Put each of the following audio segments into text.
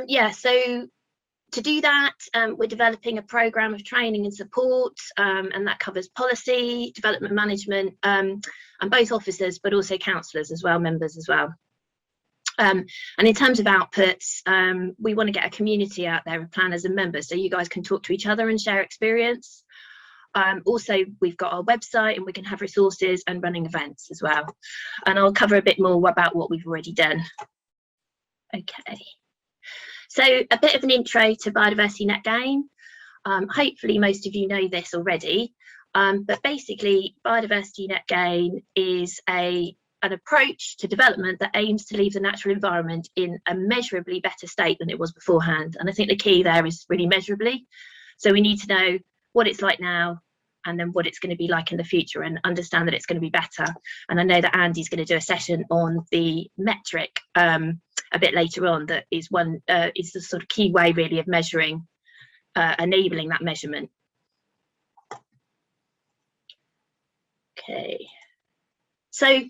Yeah, so to do that, we're developing a programme of training and support, and that covers policy, development management, and both officers, but also counsellors as well, members as well. And in terms of outputs, we want to get a community out there of planners and members so you guys can talk to each other and share experience. Also, we've got our website and we can have resources and running events as well. And I'll cover a bit more about what we've already done. Okay. So a bit of an intro to Biodiversity Net Gain. Hopefully most of you know this already, but basically Biodiversity Net Gain is an approach to development that aims to leave the natural environment in a measurably better state than it was beforehand. And I think the key there is really measurably. So we need to know what it's like now and then what it's going to be like in the future and understand that it's going to be better. And I know that Andy's going to do a session on the metric a bit later on that is is the sort of key way really of measuring, enabling that measurement. Okay, so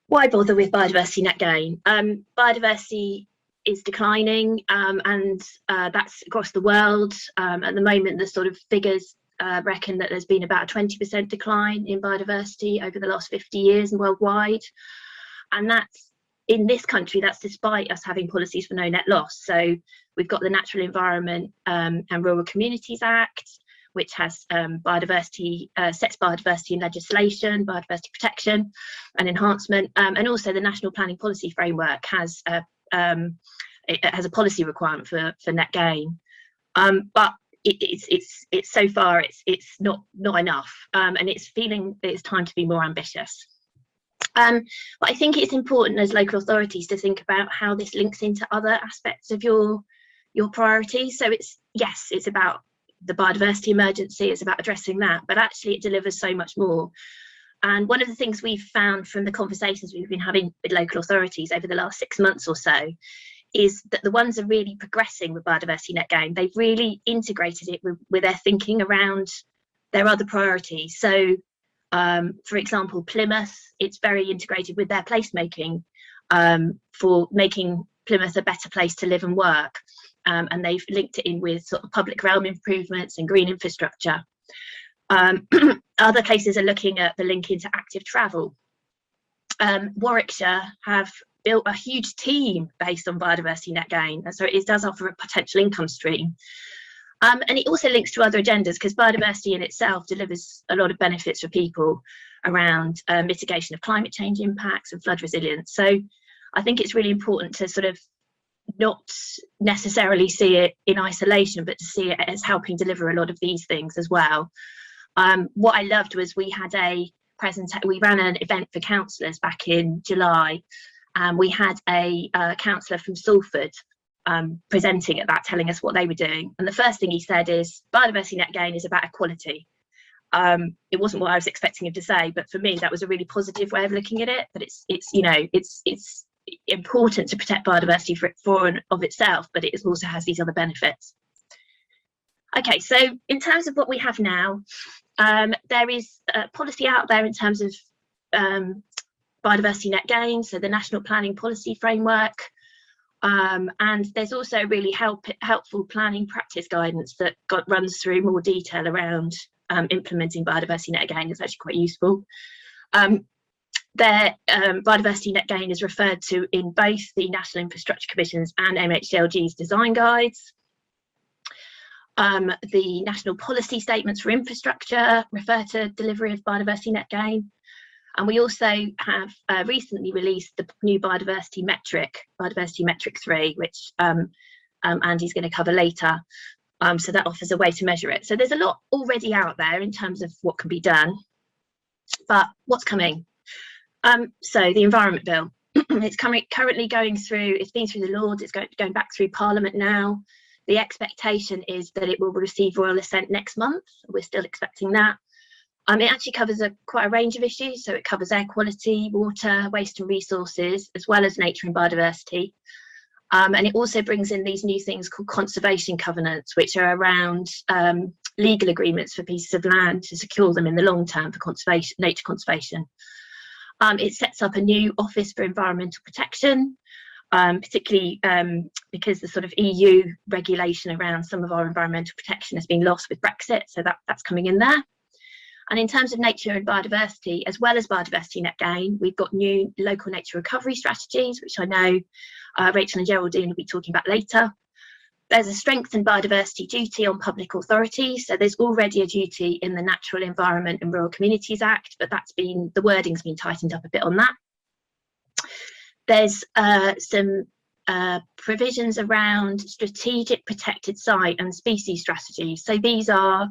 why bother with Biodiversity Net Gain? Biodiversity is declining, and that's across the world. At the moment, the sort of figures reckon that there's been about a 20% decline in biodiversity over the last 50 years worldwide, and that's in this country, that's despite us having policies for no net loss. So we've got the Natural Environment and Rural Communities Act, which has biodiversity, sets biodiversity in legislation, biodiversity protection and enhancement, and also the National Planning Policy Framework has it has a policy requirement for net gain, but it's so far it's not enough, and it's feeling that it's time to be more ambitious. But I think it's important as local authorities to think about how this links into other aspects of your priorities. So it's about the biodiversity emergency, it's about addressing that, but actually it delivers so much more. And one of the things we've found from the conversations we've been having with local authorities over the last 6 months or so is that the ones that are really progressing with Biodiversity Net Gain, they've really integrated it with their thinking around their other priorities. So for example, Plymouth, it's very integrated with their placemaking for making Plymouth a better place to live and work. And they've linked it in with sort of public realm improvements and green infrastructure. Other places are looking at the link into active travel. Warwickshire have built a huge team based on Biodiversity Net Gain, and so it does offer a potential income stream. And it also links to other agendas because biodiversity in itself delivers a lot of benefits for people around mitigation of climate change impacts and flood resilience. So I think it's really important to sort of not necessarily see it in isolation, but to see it as helping deliver a lot of these things as well. What I loved was we ran an event for councillors back in July, and we had a councillor from Salford presenting at that, telling us what they were doing. And the first thing he said is Biodiversity Net Gain is about equality. It wasn't what I was expecting him to say, but for me that was a really positive way of looking at it, that it's you know, it's important to protect biodiversity for and of itself, but it also has these other benefits. Okay, so in terms of what we have now, there is a policy out there in terms of Biodiversity Net Gain, so the National Planning Policy Framework, and there's also really helpful planning practice guidance that runs through more detail around implementing Biodiversity Net Gain. It's actually quite useful. Biodiversity Net Gain is referred to in both the National Infrastructure Commission's and MHCLG's design guides. The national policy statements for infrastructure refer to delivery of Biodiversity Net Gain. And we also have recently released the new biodiversity metric, Biodiversity Metric 3, which Andy's going to cover later. So that offers a way to measure it. So there's a lot already out there in terms of what can be done, but what's coming? So the Environment Bill, it's currently going through, it's been through the Lords, it's going back through Parliament now. The expectation is that it will receive royal assent next month. We're still expecting that. It actually covers quite a range of issues. So it covers air quality, water, waste and resources, as well as nature and biodiversity. And it also brings in these new things called conservation covenants, which are around legal agreements for pieces of land to secure them in the long term for conservation, nature conservation. It sets up a new Office for Environmental Protection, particularly because the sort of EU regulation around some of our environmental protection has been lost with Brexit, so that's coming in there. And in terms of nature and biodiversity, as well as biodiversity net gain, we've got new local nature recovery strategies, which I know Rachel and Geraldine will be talking about later. There's a strengthened biodiversity duty on public authorities. So there's already a duty in the Natural Environment and Rural Communities Act, but the wording's been tightened up a bit on that. There's some provisions around strategic protected site and species strategies. So these are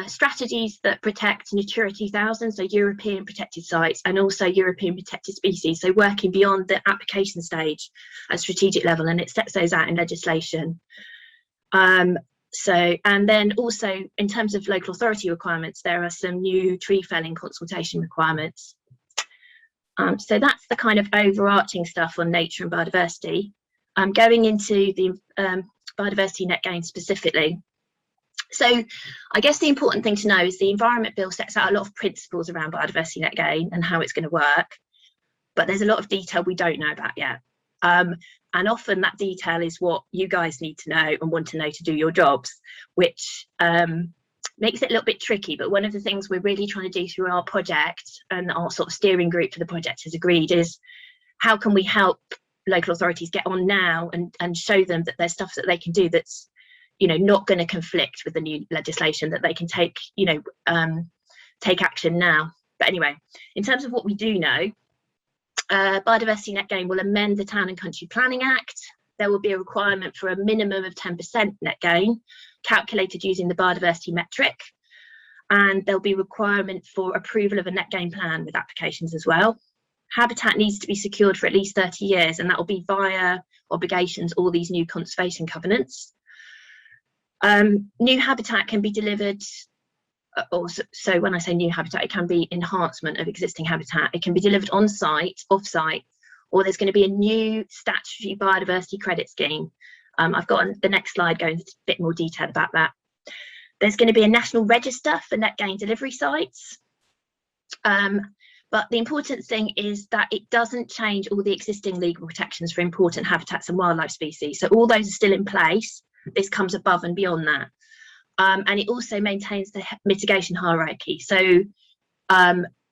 strategies that protect Natura 2000, so European protected sites, and also European protected species, so working beyond the application stage at strategic level, and it sets those out in legislation. And then also in terms of local authority requirements, there are some new tree felling consultation requirements. So that's the kind of overarching stuff on nature and biodiversity. Going into the biodiversity net gain specifically. So I guess the important thing to know is the Environment Bill sets out a lot of principles around biodiversity net gain and how it's going to work, but there's a lot of detail we don't know about yet. And often that detail is what you guys need to know and want to know to do your jobs, which makes it a little bit tricky. But one of the things we're really trying to do through our project, and our sort of steering group for the project has agreed, is how can we help local authorities get on now and show them that there's stuff that they can do that's, you know, not going to conflict with the new legislation, that they can take, you know, take action now. But anyway, in terms of what we do know, Biodiversity Net Gain will amend the Town and Country Planning Act. There will be a requirement for a minimum of 10% net gain, calculated using the biodiversity metric. And there'll be requirement for approval of a net gain plan with applications as well. Habitat needs to be secured for at least 30 years, and that will be via obligations, all these new conservation covenants. New habitat can be delivered, so when I say new habitat, it can be enhancement of existing habitat. It can be delivered on site, off site, or there's going to be a new statutory biodiversity credit scheme. I've got the next slide going into a bit more detail about that. There's going to be a national register for net gain delivery sites. But the important thing is that it doesn't change all the existing legal protections for important habitats and wildlife species. So all those are still in place. This comes above and beyond that. And it also maintains the mitigation hierarchy. So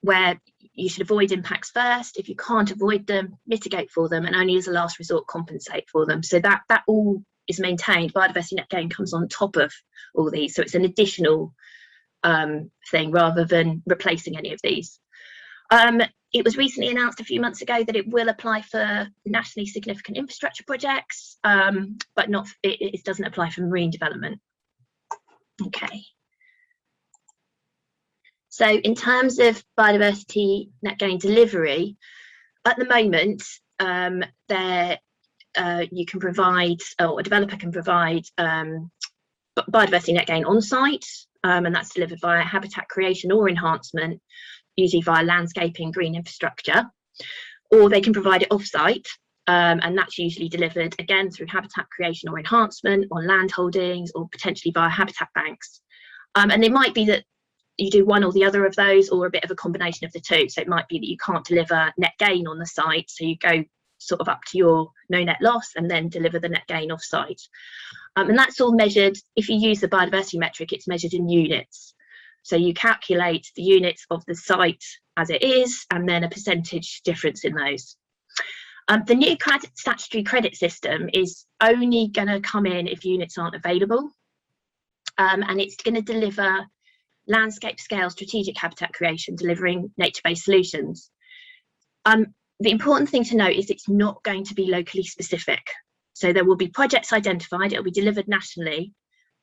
where you should avoid impacts first, if you can't avoid them, mitigate for them, and only as a last resort compensate for them. So that all is maintained. Biodiversity net gain comes on top of all these. So it's an additional thing rather than replacing any of these. It was recently announced a few months ago that it will apply for nationally significant infrastructure projects, but it doesn't apply for marine development. Okay. So in terms of biodiversity net gain delivery, at the moment, you can provide, or a developer can provide biodiversity net gain on site, and that's delivered via habitat creation or enhancement, usually via landscaping, green infrastructure, or they can provide it off-site, and that's usually delivered again through habitat creation or enhancement on land holdings, or potentially via habitat banks. And it might be that you do one or the other of those, or a bit of a combination of the two. So it might be that you can't deliver net gain on the site, so you go sort of up to your no net loss and then deliver the net gain off-site. And that's all measured, if you use the biodiversity metric, it's measured in units. So you calculate the units of the site as it is, and then a percentage difference in those. The new statutory credit system is only going to come in if units aren't available, and it's going to deliver landscape scale strategic habitat creation, delivering nature-based solutions. The important thing to note is it's not going to be locally specific. So there will be projects identified, it will be delivered nationally,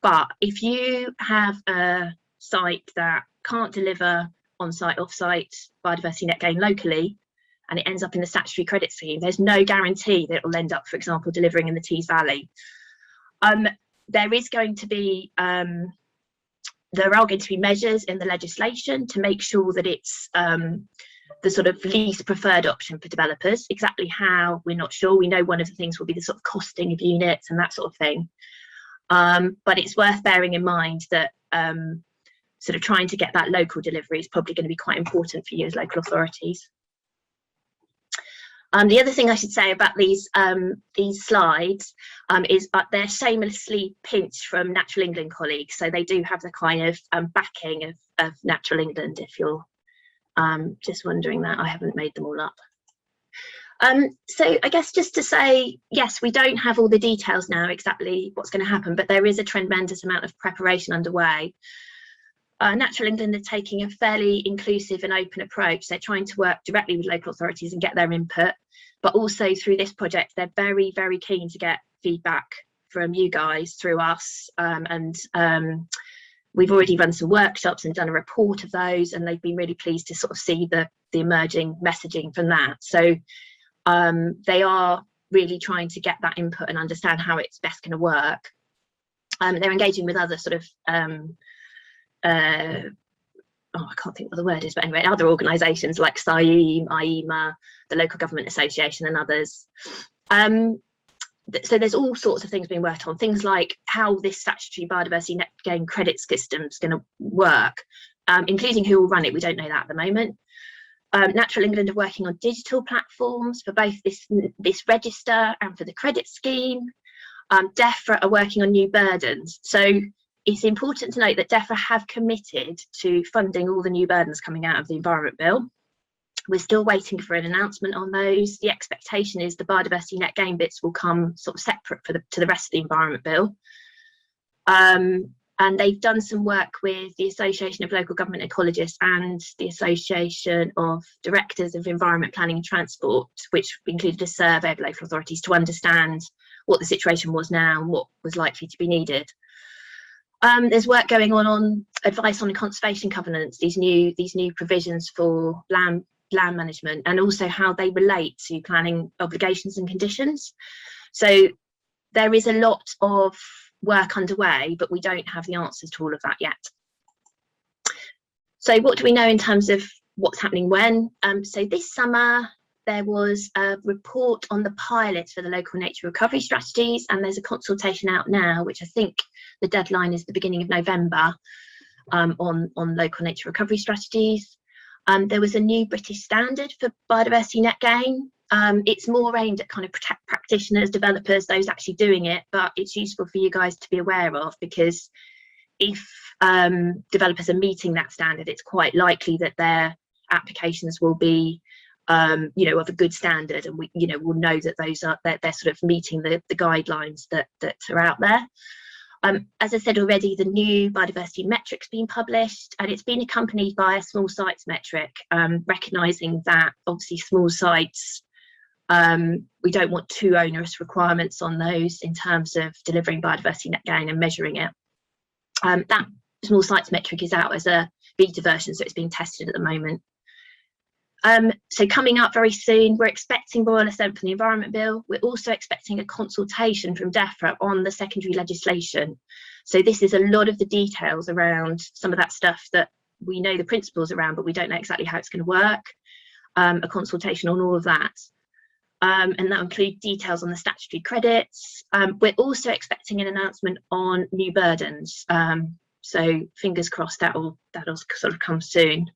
but if you have a site that can't deliver on-site, off-site biodiversity net gain locally, and it ends up in the statutory credit scheme, there's no guarantee that it will end up, for example, delivering in the Tees Valley. There is going to be, there are going to be measures in the legislation to make sure that it's the sort of least preferred option for developers. Exactly how, we're not sure. We know one of the things will be the sort of costing of units and that sort of thing. But it's worth bearing in mind that sort of trying to get that local delivery is probably going to be quite important for you as local authorities. The other thing I should say about these slides is they're shamelessly pinched from Natural England colleagues, so they do have the kind of backing of Natural England, if you're just wondering that. I haven't made them all up. So I guess just to say, yes, we don't have all the details now exactly what's going to happen, but there is a tremendous amount of preparation underway. Natural England are taking a fairly inclusive and open approach. They're trying to work directly with local authorities and get their input, but also through this project, they're very, very keen to get feedback from you guys through us. We've already run some workshops and done a report of those, and they've been really pleased to sort of see the emerging messaging from that. So they are really trying to get that input and understand how it's best going to work. They're engaging with other sort of I can't think what the word is, but anyway, other organisations like SIEM, IEMA, the Local Government Association and others. So there's all sorts of things being worked on, things like how this statutory biodiversity net gain credit system is going to work, including who will run it. We don't know that at the moment. Natural England are working on digital platforms for both this register and for the credit scheme. DEFRA are working on new burdens. So it's important to note that DEFRA have committed to funding all the new burdens coming out of the Environment Bill. We're still waiting for an announcement on those. The expectation is the biodiversity net gain bits will come sort of separate to the rest of the Environment Bill. And they've done some work with the Association of Local Government Ecologists and the Association of Directors of Environment Planning and Transport, which included a survey of local authorities to understand what the situation was now and what was likely to be needed. There's work going on advice on conservation covenants, these new provisions for land management, and also how they relate to planning obligations and conditions. So there is a lot of work underway, but we don't have the answers to all of that yet. So what do we know in terms of what's happening when? So this summer there was a report on the pilots for the local nature recovery strategies, and there's a consultation out now, which I think the deadline is the beginning of November, on local nature recovery strategies. There was a new British standard for biodiversity net gain. It's more aimed at kind of practitioners, developers, those actually doing it, but it's useful for you guys to be aware of, because if developers are meeting that standard, it's quite likely that their applications will be of a good standard, and we'll know that they're sort of meeting the guidelines that are out there. As I said already, the new biodiversity metric's been published, and it's been accompanied by a small sites metric, recognising that obviously small sites, we don't want too onerous requirements on those in terms of delivering biodiversity net gain and measuring it. That small sites metric is out as a beta version, so it's being tested at the moment. So coming up very soon, we're expecting Royal Assent for the Environment Bill. We're also expecting a consultation from DEFRA on the secondary legislation. So this is a lot of the details around some of that stuff that we know the principles around, but we don't know exactly how it's going to work. A consultation on all of that. And that includes details on the statutory credits. We're also expecting an announcement on new burdens. So fingers crossed that'll sort of come soon.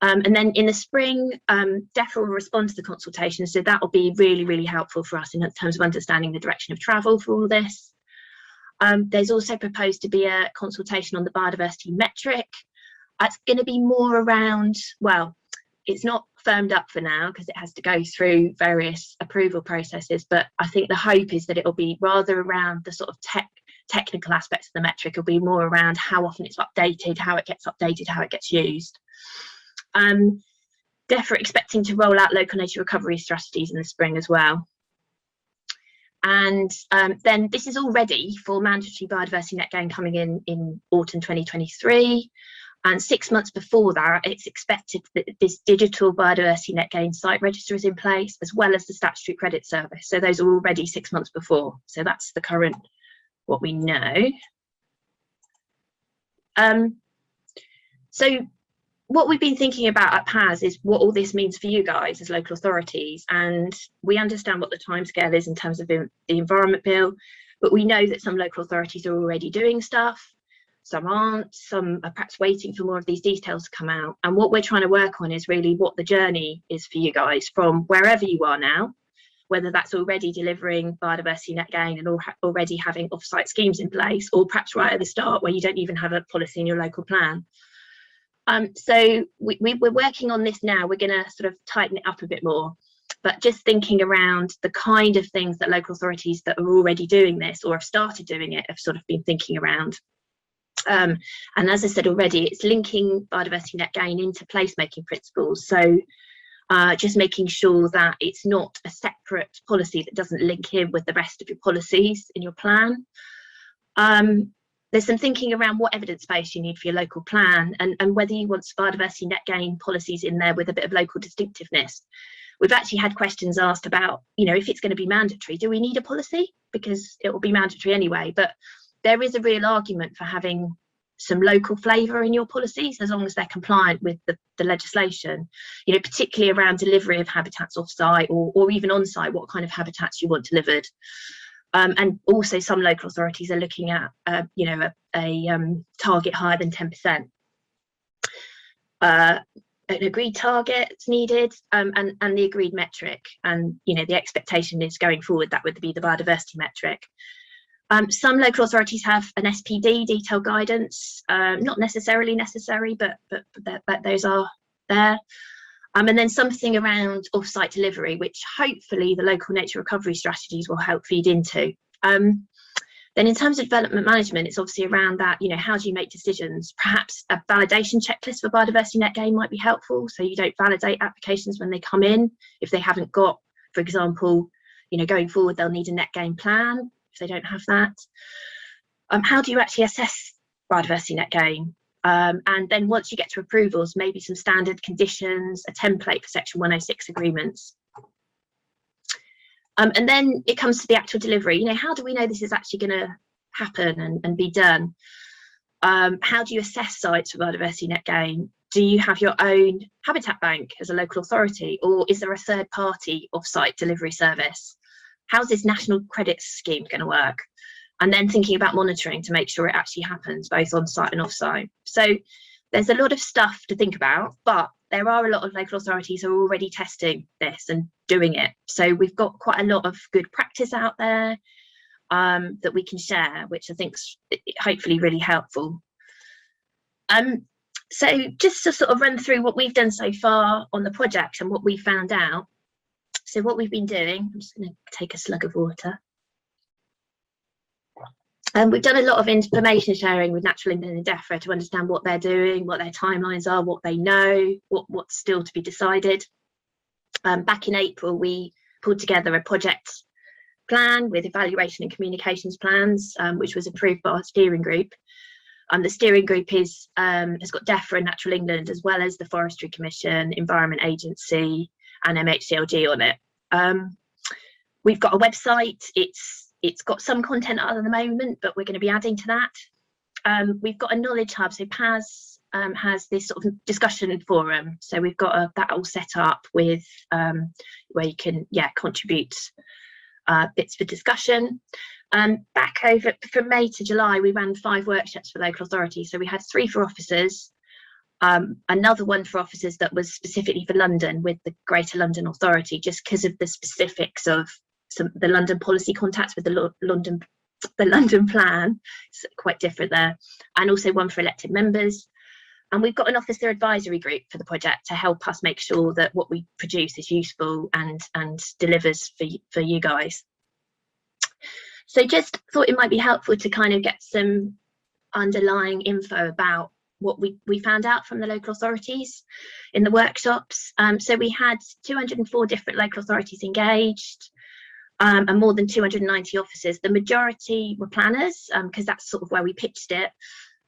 And then in the spring, DEFRA will respond to the consultation, so that will be really, really helpful for us in terms of understanding the direction of travel for all this. There's also proposed to be a consultation on the biodiversity metric. It's going to be more around, well, it's not firmed up for now because it has to go through various approval processes, but I think the hope is that it will be rather around the sort of technical aspects of the metric. It'll be more around how often it's updated, how it gets updated, how it gets used. DEFRA expecting to roll out local nature recovery strategies in the spring as well. And then this is all ready for mandatory biodiversity net gain coming in autumn 2023. And 6 months before that, it's expected that this digital biodiversity net gain site register is in place, as well as the statutory credit service. So those are already 6 months before. So that's the current, what we know. So what we've been thinking about at PAS is what all this means for you guys as local authorities, and we understand what the timescale is in terms of the Environment Bill, but we know that some local authorities are already doing stuff. some aren't, some are perhaps waiting for more of these details to come out. And what we're trying to work on is really what the journey is for you guys from wherever you are now, whether that's already delivering biodiversity net gain and already having off-site schemes in place, or perhaps right at the start where you don't even have a policy in your local plan. So we're working on this now. We're going to sort of tighten it up a bit more, but just thinking around the kind of things that local authorities that are already doing this or have started doing it have sort of been thinking around. And as I said already, it's linking biodiversity net gain into placemaking principles. So just making sure that it's not a separate policy that doesn't link in with the rest of your policies in your plan. There's some thinking around what evidence base you need for your local plan, and whether you want biodiversity net gain policies in there with a bit of local distinctiveness. We've actually had questions asked about, you know, if it's going to be mandatory, do we need a policy? Because it will be mandatory anyway, but there is a real argument for having some local flavour in your policies as long as they're compliant with the legislation, you know, particularly around delivery of habitats off-site or even on-site, what kind of habitats you want delivered. And also some local authorities are looking at, you know, a target higher than 10%. An agreed target is needed, and the agreed metric. And, you know, the expectation is going forward that would be the biodiversity metric. Some local authorities have an SPD detailed guidance, not necessarily necessary, but those are there. And then something around off-site delivery, which hopefully the local nature recovery strategies will help feed into. Then in terms of development management, it's obviously around that, you know, how do you make decisions? Perhaps a validation checklist for biodiversity net gain might be helpful, so you don't validate applications when they come in if they haven't got, for example, you know, going forward they'll need a net gain plan if they don't have that. How do you actually assess biodiversity net gain? And then once you get to approvals, maybe some standard conditions, a template for Section 106 agreements. And then it comes to the actual delivery. You know, how do we know this is actually going to happen and be done? How do you assess sites for biodiversity net gain? Do you have your own habitat bank as a local authority, or is there a third party off-site delivery service? How's this national credits scheme going to work? And then thinking about monitoring to make sure it actually happens both on site and off site. So there's a lot of stuff to think about, but there are a lot of local authorities who are already testing this and doing it. So we've got quite a lot of good practice out there that we can share, which I think's hopefully really helpful. So just to sort of run through what we've done so far on the project and what we found out. So what we've been doing, I'm just going to take a slug of water. We've done a lot of information sharing with Natural England and DEFRA to understand what they're doing, what their timelines are, what they know, what's still to be decided. Back in April, we pulled together a project plan with evaluation and communications plans, which was approved by our steering group. The steering group has got DEFRA and Natural England, as well as the Forestry Commission, Environment Agency and MHCLG on it. We've got a website. It's got some content at the moment, but we're going to be adding to that. We've got a knowledge hub. So PAS has this sort of discussion forum. So we've got that all set up with where you can, contribute bits for discussion. Back over from May to July, we ran 5 workshops for local authorities. So we had 3 for officers, another one for officers that was specifically for London with the Greater London Authority, just because of the specifics of the London policy contacts with the London plan. It's quite different there. And also one for elected members. And we've got an officer advisory group for the project to help us make sure that what we produce is useful and delivers for you guys. So just thought it might be helpful to kind of get some underlying info about what we found out from the local authorities in the workshops. So we had 204 different local authorities engaged. And more than 290 officers. The majority were planners, because that's sort of where we pitched it.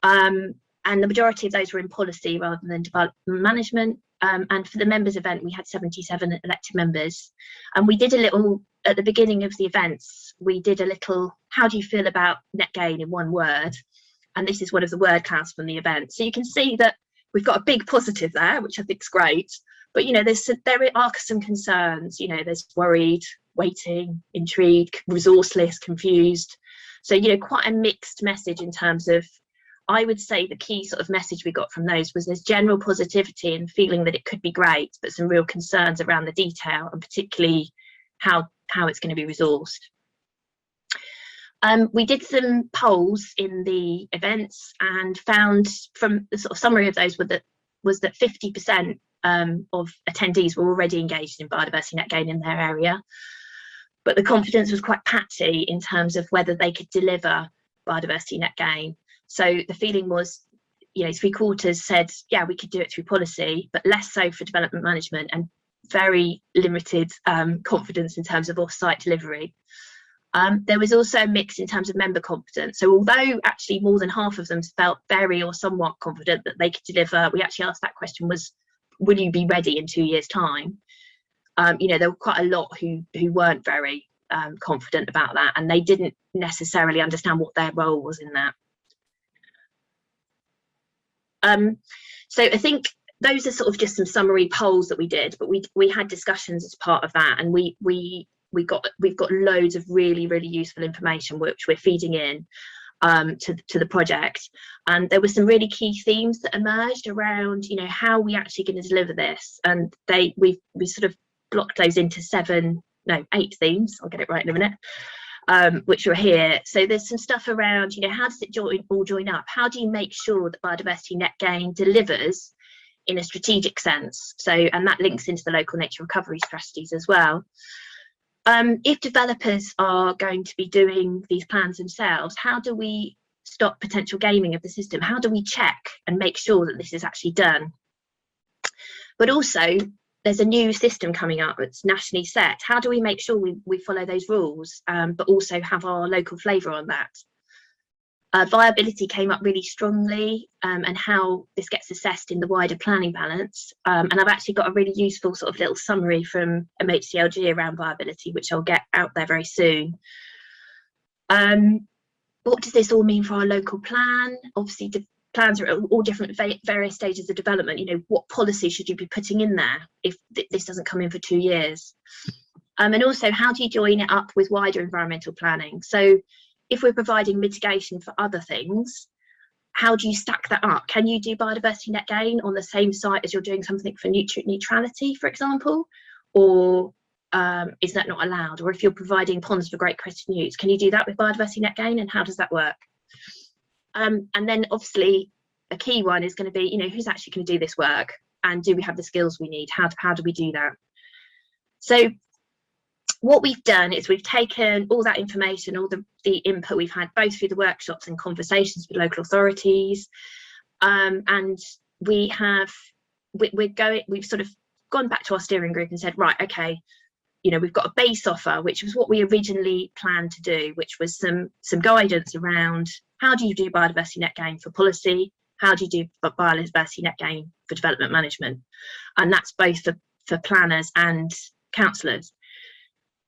And the majority of those were in policy rather than development management. And for the members event, we had 77 elected members. And we did a little, at the beginning of the events, we did a little, how do you feel about net gain in one word? And this is one of the word clouds from the event. So you can see that we've got a big positive there, which I think is great. But, you know, there are some concerns, you know, there's worried, waiting, intrigued, resourceless, confused. So, you know, quite a mixed message in terms of I would say the key sort of message we got from those was there's general positivity and feeling that it could be great, but some real concerns around the detail, and particularly how it's going to be resourced. We did some polls in the events and found from the sort of summary of those was that 50% of attendees were already engaged in biodiversity net gain in their area, but the confidence was quite patchy in terms of whether they could deliver biodiversity net gain. So the feeling was, you know, 3/4 said, yeah, we could do it through policy, but less so for development management, and very limited confidence in terms of off-site delivery. There was also a mix in terms of member confidence. So although actually more than half of them felt very or somewhat confident that they could deliver, we actually asked that question was, will you be ready in 2 years' time? You know, there were quite a lot who weren't very confident about that, and they didn't necessarily understand what their role was in that. So I think those are sort of just some summary polls that we did, but we had discussions as part of that, and we've got loads of really useful information which we're feeding in to the project. And there were some really key themes that emerged around, you know, how are we actually going to deliver this, and we sort of blocked those into 8 themes. I'll get it right in a minute. Which are here. So there's some stuff around, you know, how does it all join up? How do you make sure that biodiversity net gain delivers in a strategic sense? So, and that links into the local nature recovery strategies as well. If developers are going to be doing these plans themselves, how do we stop potential gaming of the system? How do we check and make sure that this is actually done? But also, there's a new system coming up that's nationally set. How do we make sure we follow those rules, but also have our local flavour on that? Viability came up really strongly, and how this gets assessed in the wider planning balance. And I've actually got a really useful sort of little summary from MHCLG around viability, which I'll get out there very soon. What does this all mean for our local plan? Obviously, the plans are at all different various stages of development. You know, what policy should you be putting in there if this doesn't come in for 2 years? And also, how do you join it up with wider environmental planning? So if we're providing mitigation for other things, how do you stack that up? Can you do biodiversity net gain on the same site as you're doing something for nutrient neutrality, for example? Or is that not allowed? Or if you're providing ponds for great crested newts, can you do that with biodiversity net gain, and how does that work? And then obviously a key one is going to be, you know, who's actually going to do this work, and do we have the skills we need? How do we do that? So what we've done is we've taken all that information, all the input we've had both through the workshops and conversations with local authorities, and we've sort of gone back to our steering group and said, right, okay, you know, we've got a base offer, which was what we originally planned to do, which was some guidance around how do you do biodiversity net gain for policy, how do you do biodiversity net gain for development management, and that's both for planners and councillors.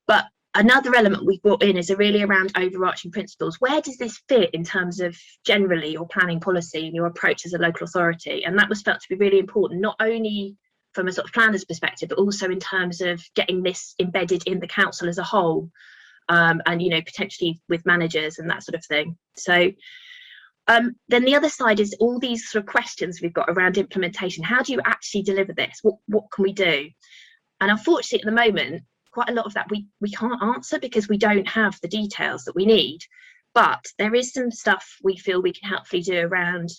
But another element we've brought in is really around overarching principles. Where does this fit in terms of generally your planning policy and your approach as a local authority? And that was felt to be really important, not only from a sort of planner's perspective, but also in terms of getting this embedded in the council as a whole, and, you know, potentially with managers and that sort of thing. So then the other side is all these sort of questions we've got around implementation. How do you actually deliver this? What can we do? And unfortunately, at the moment, quite a lot of that we can't answer because we don't have the details that we need. But there is some stuff we feel we can helpfully do around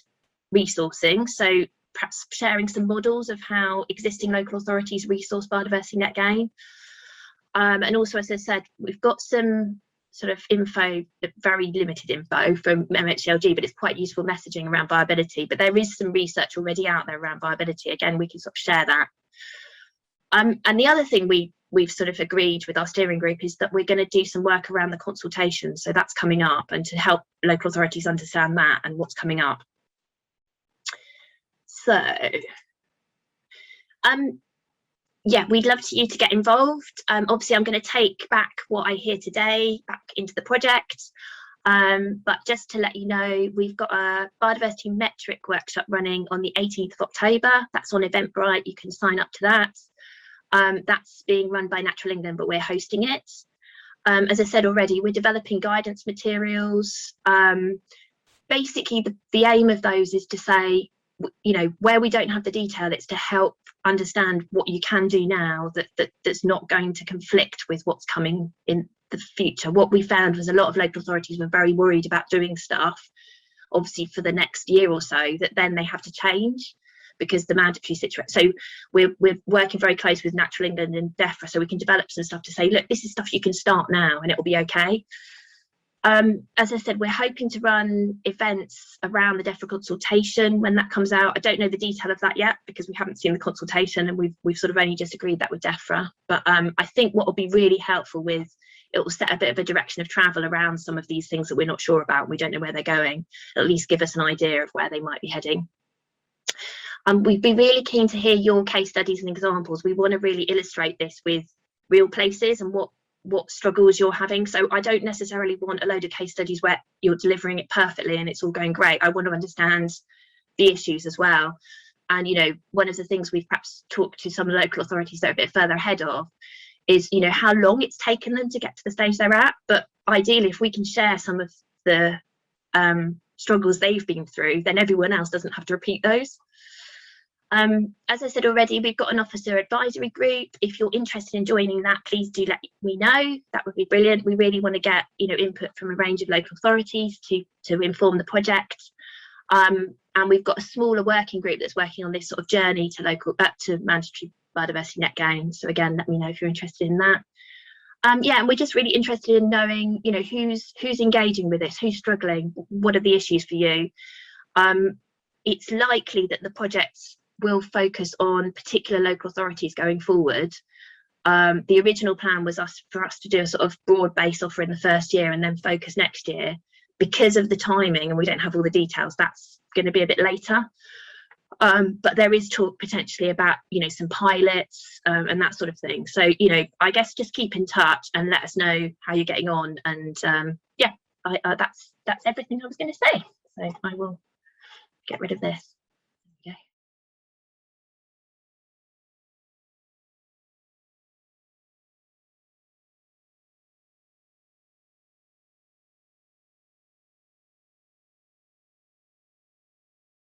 resourcing. So perhaps sharing some models of how existing local authorities resource biodiversity net gain. And also, as I said, we've got some sort of info, very limited info from MHCLG, but it's quite useful messaging around viability. But there is some research already out there around viability. Again, we can sort of share that. And the other thing we've sort of agreed with our steering group is that we're going to do some work around the consultation. So that's coming up, and to help local authorities understand that and what's coming up. So, yeah, we'd love you to get involved. Obviously, I'm going to take back what I hear today back into the project. But just to let you know, we've got a biodiversity metric workshop running on the 18th of October. That's on Eventbrite. You can sign up to that. That's being run by Natural England, but we're hosting it. As I said already, we're developing guidance materials. basically the aim of those is to say, you know, where we don't have the detail, it's to help understand what you can do now that's not going to conflict with what's coming in the future. What we found was a lot of local authorities were very worried about doing stuff, obviously for the next year or so, that then they have to change because the mandatory situation. So we're working very close with Natural England and DEFRA, so we can develop some stuff to say, look, this is stuff you can start now and it will be okay. As I said, we're hoping to run events around the DEFRA consultation when that comes out. I don't know the detail of that yet because we haven't seen the consultation, and we've sort of only just agreed that with DEFRA. But I think what will be really helpful with it will set a bit of a direction of travel around some of these things that we're not sure about. We don't know where they're going. At least give us an idea of where they might be heading. We'd be really keen to hear your case studies and examples. We want to really illustrate this with real places and what struggles you're having. So I don't necessarily want a load of case studies where you're delivering it perfectly and it's all going great. I want to understand the issues as well. And, you know, one of the things we've perhaps talked to some local authorities that are a bit further ahead of is, you know, how long it's taken them to get to the stage they're at. But ideally, if we can share some of the struggles they've been through, then everyone else doesn't have to repeat those. As I said already, we've got an officer advisory group. If you're interested in joining that, please do let me know. That would be brilliant. We really want to get, you know, input from a range of local authorities to inform the project. And we've got a smaller working group that's working on this sort of journey to mandatory biodiversity net gain. So again, let me know if you're interested in that. Yeah, and we're just really interested in knowing, you know, who's engaging with this, who's struggling, what are the issues for you. It's likely that the projects will focus on particular local authorities going forward. The original plan was for us to do a sort of broad-based offer in the first year and then focus next year. Because of the timing and we don't have all the details, that's going to be a bit later. But there is talk potentially about, you know, some pilots and that sort of thing. So, you know, I guess just keep in touch and let us know how you're getting on. And yeah, that's everything I was going to say. So I will get rid of this.